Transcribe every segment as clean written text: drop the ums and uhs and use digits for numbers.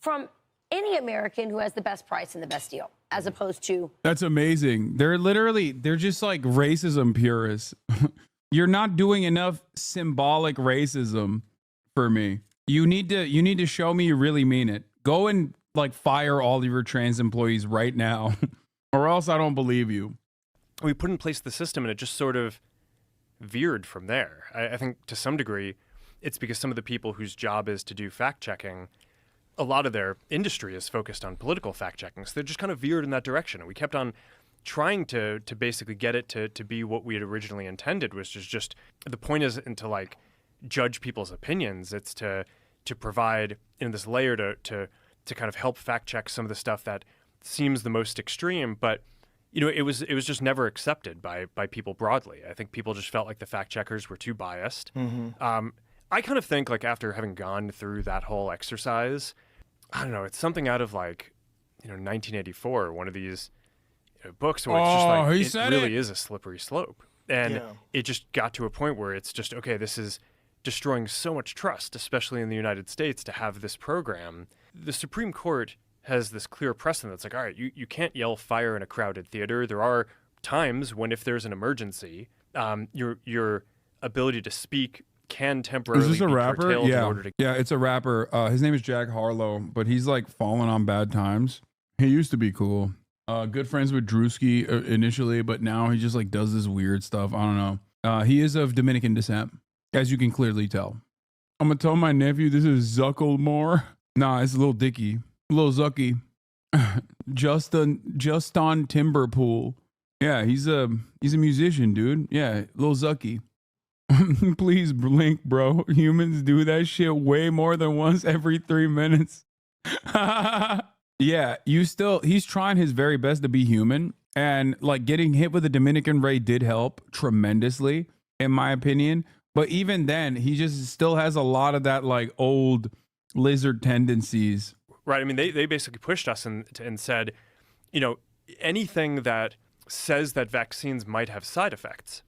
from any American who has the best price and the best deal, as opposed to. That's amazing. They're just like racism purists. You're not doing enough symbolic racism for me. You need to show me you really mean it. Go and like fire all of your trans employees right now, or else I don't believe you. We put in place the system and it just sort of veered from there. I think to some degree, it's because some of the people whose job is to do fact checking, a lot of their industry is focused on political fact checking. So they just kind of veered in that direction. And we kept on trying to basically get it to be what we had originally intended, which is just, the point isn't to like judge people's opinions. It's to provide in this layer to kind of help fact check some of the stuff that seems the most extreme, but you know, it was just never accepted by people broadly. I think people just felt like the fact checkers were too biased. Mm-hmm. I kind of think like after having gone through that whole exercise, I don't know, it's something out of like, 1984, one of these books where it's just like, it really is a slippery slope. And it just got to a point where it's just, okay, this is destroying so much trust, especially in the United States, to have this program. The Supreme Court has this clear precedent that's like, all right, you can't yell fire in a crowded theater. There are times when if there's an emergency, your ability to speak can temporarily be curtailed in order to... Yeah, it's a rapper. His name is Jack Harlow, but he's like fallen on bad times. He used to be cool. Good friends with Drewski initially, but now he just like does this weird stuff. I don't know. He is of Dominican descent, as you can clearly tell. I'm gonna tell my nephew this is Zucklemore. Nah, it's Lil Dicky. Lil Zucky. Justin Timberpool. Yeah, he's a musician, dude. Yeah, Lil Zucky. Please blink, bro. Humans do that shit way more than once every 3 minutes. Yeah, he's trying his very best to be human, and like getting hit with a Dominican ray did help tremendously, in my opinion. But even then, he just still has a lot of that like old lizard tendencies. Right. I mean, they basically pushed us and said, anything that says that vaccines might have side effects,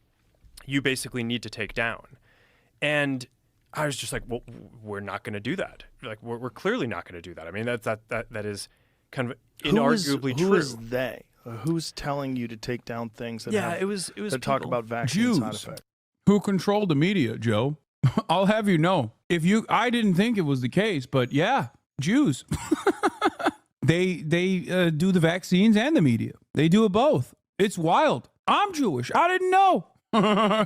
you basically need to take down. And I was just like, well, we're not going to do that. Like, we're clearly not going to do that. I mean, that is kind of inarguably true. Who is they? Who's telling you to take down things that it was that talk about vaccine side effects? Who controlled the media, Joe? I'll have you know. I didn't think it was the case, but yeah, Jews. they do the vaccines and the media. They do it both. It's wild. I'm Jewish. I didn't know.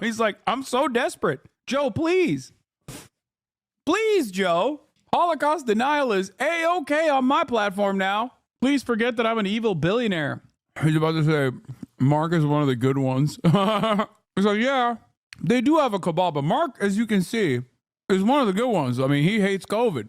He's like, I'm so desperate. Joe, please. Please, Joe. Holocaust denial is A-okay on my platform now. Please forget that I'm an evil billionaire. He's about to say, Mark is one of the good ones. He's like, yeah, they do have a cabal, but Mark, as you can see, is one of the good ones. I mean, he hates COVID.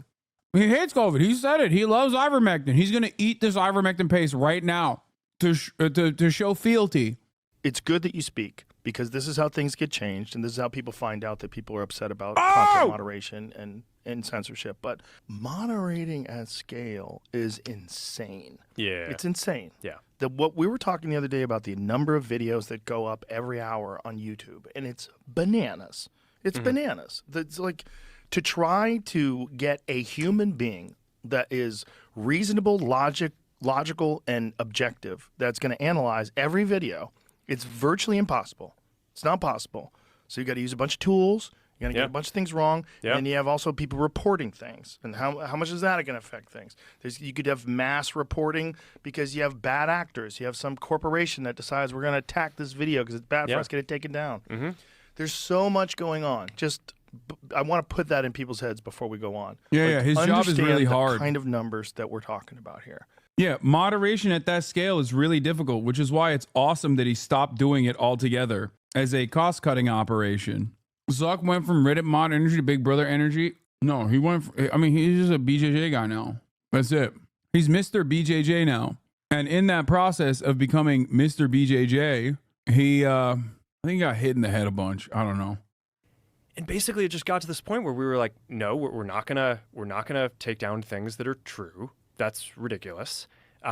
He hates COVID. He said it. He loves ivermectin. He's going to eat this ivermectin paste right now to show fealty. It's good that you speak, because this is how things get changed, and this is how people find out that people are upset about content moderation and censorship. But moderating at scale is insane. Yeah. It's insane. Yeah. What we were talking the other day about the number of videos that go up every hour on YouTube, and it's bananas. It's bananas. It's like, to try to get a human being that is reasonable, logical, and objective, that's going to analyze every video, it's virtually impossible. It's not possible. So you got to use a bunch of tools. You're going to get a bunch of things wrong. Yep. And then you have also people reporting things. And how much is that going to affect things? You could have mass reporting because you have bad actors. You have some corporation that decides we're going to attack this video because it's bad for us, get it taken down. Mm-hmm. There's so much going on. I want to put that in people's heads before we go on. Yeah, his job is really hard. The kind of numbers that we're talking about here. Yeah, moderation at that scale is really difficult, which is why it's awesome that he stopped doing it altogether as a cost-cutting operation. Zuck went from Reddit mod energy to Big Brother energy. No, he's just a BJJ guy now. That's it. He's Mr. BJJ now. And in that process of becoming Mr. BJJ, I think he got hit in the head a bunch. I don't know. And basically, it just got to this point where we were like, no, we're not gonna take down things that are true. That's ridiculous.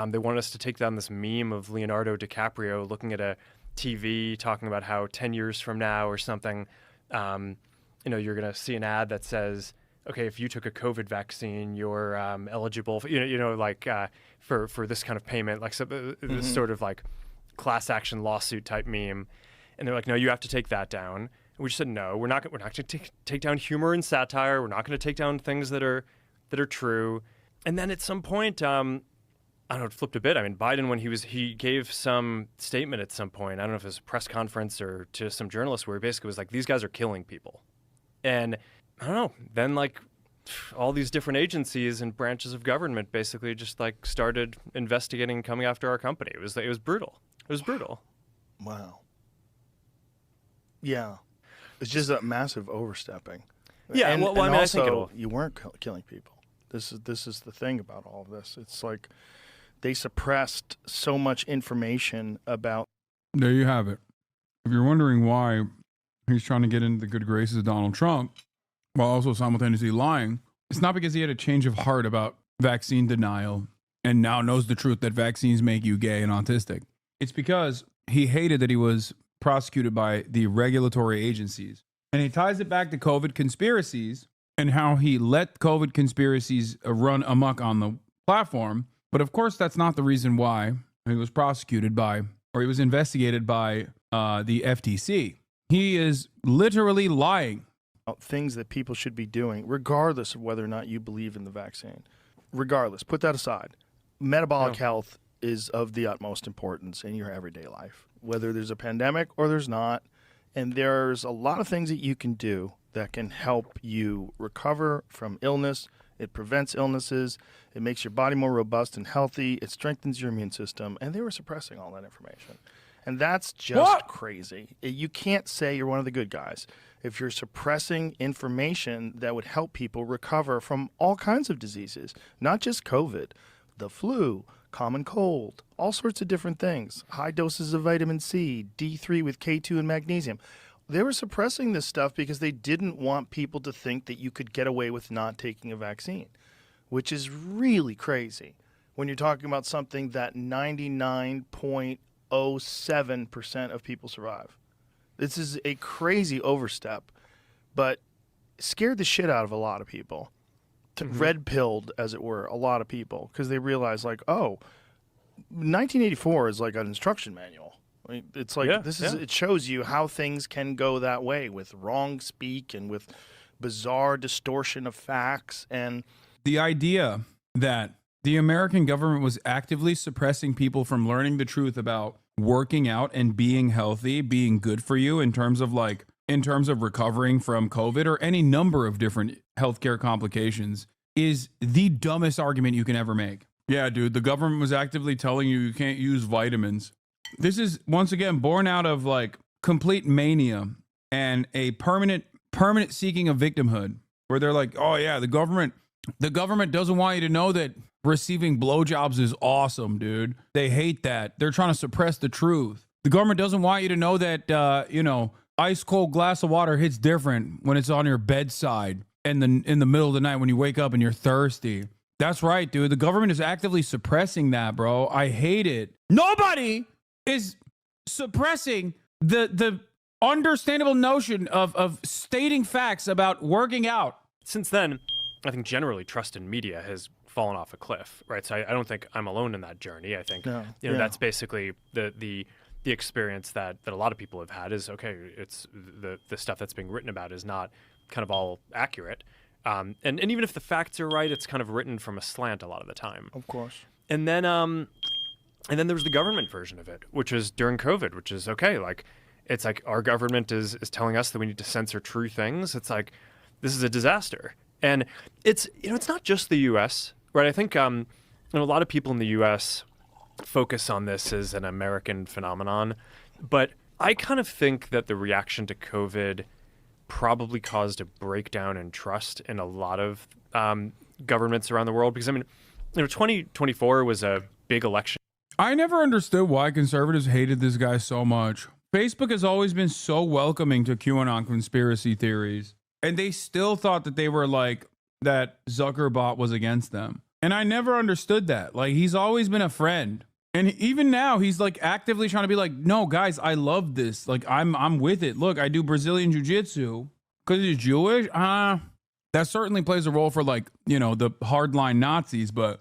They want us to take down this meme of Leonardo DiCaprio looking at a TV talking about how 10 years from now or something, you're gonna see an ad that says okay, if you took a COVID vaccine, you're eligible for, for this kind of payment, like this sort of like class action lawsuit type meme. And they're like, no, you have to take that down. And we just said, no, we're not going to take down humor and satire. We're not going to take down things that are true. And then at some point, I don't know, it flipped a bit. I mean, Biden, when he gave some statement at some point, I don't know if it was a press conference or to some journalists, where he basically was like, these guys are killing people. And I don't know, then like all these different agencies and branches of government basically just like started investigating, coming after our company. It was brutal. It was brutal. Wow. Yeah. It's just a massive overstepping. Yeah, and I mean, also, I think you weren't killing people. This is the thing about all of this. It's like they suppressed so much information about. There you have it. If you're wondering why he's trying to get into the good graces of Donald Trump while also simultaneously lying, it's not because he had a change of heart about vaccine denial and now knows the truth that vaccines make you gay and autistic. It's because he hated that he was prosecuted by the regulatory agencies. And he ties it back to COVID conspiracies and how he let COVID conspiracies run amok on the platform. But of course, that's not the reason why he was prosecuted by, or he was investigated by the FTC. He is literally lying. Things that people should be doing, regardless of whether or not you believe in the vaccine. Regardless, put that aside. Metabolic health is of the utmost importance in your everyday life, whether there's a pandemic or there's not. And there's a lot of things that you can do that can help you recover from illness. It prevents illnesses. It makes your body more robust and healthy. It strengthens your immune system. And they were suppressing all that information. And that's just crazy. You can't say you're one of the good guys if you're suppressing information that would help people recover from all kinds of diseases, not just COVID, the flu, common cold, all sorts of different things, high doses of vitamin C, D3 with K2 and magnesium. They were suppressing this stuff because they didn't want people to think that you could get away with not taking a vaccine, which is really crazy when you're talking about something that 99.07% of people survive. This is a crazy overstep, but scared the shit out of a lot of people. Red-pilled, as it were, a lot of people because they realized, like, oh, 1984 is like an instruction manual. I mean, it's like it shows you how things can go that way with wrong speak and with bizarre distortion of facts. And the idea that the American government was actively suppressing people from learning the truth about working out and being healthy, being good for you in terms of recovering from COVID or any number of different healthcare complications is the dumbest argument you can ever make. Yeah, dude, the government was actively telling you can't use vitamins. This is, once again, born out of like complete mania and a permanent seeking of victimhood where they're like, oh yeah, the government doesn't want you to know that receiving blowjobs is awesome, dude. They hate that. They're trying to suppress the truth. The government doesn't want you to know that, ice cold glass of water hits different when it's on your bedside and then in the middle of the night when you wake up and you're thirsty. That's right, dude. The government is actively suppressing that, bro. I hate it. Nobody is suppressing the understandable notion of stating facts about working out. Since then, I think generally trust in media has fallen off a cliff, right? So I don't think I'm alone in that journey. I think that's basically the experience that a lot of people have had is, okay, it's the stuff that's being written about is not kind of all accurate. And even if the facts are right, it's kind of written from a slant a lot of the time. of course, And then there was the government version of it, which was during COVID, which is okay. Like, it's like our government is telling us that we need to censor true things. It's like, this is a disaster. And it's not just the U.S., right? I think a lot of people in the U.S. focus on this as an American phenomenon, but I kind of think that the reaction to COVID probably caused a breakdown in trust in a lot of governments around the world. Because 2024 was a big election. I never understood why conservatives hated this guy so much. Facebook has always been so welcoming to QAnon conspiracy theories, and they still thought that they were like that Zuckerbot was against them. And I never understood that. Like, he's always been a friend. And even now he's like actively trying to be like, no, guys, I love this. Like, I'm with it. Look, I do Brazilian jiu-jitsu because he's Jewish. That certainly plays a role for, like, you know, the hardline Nazis, but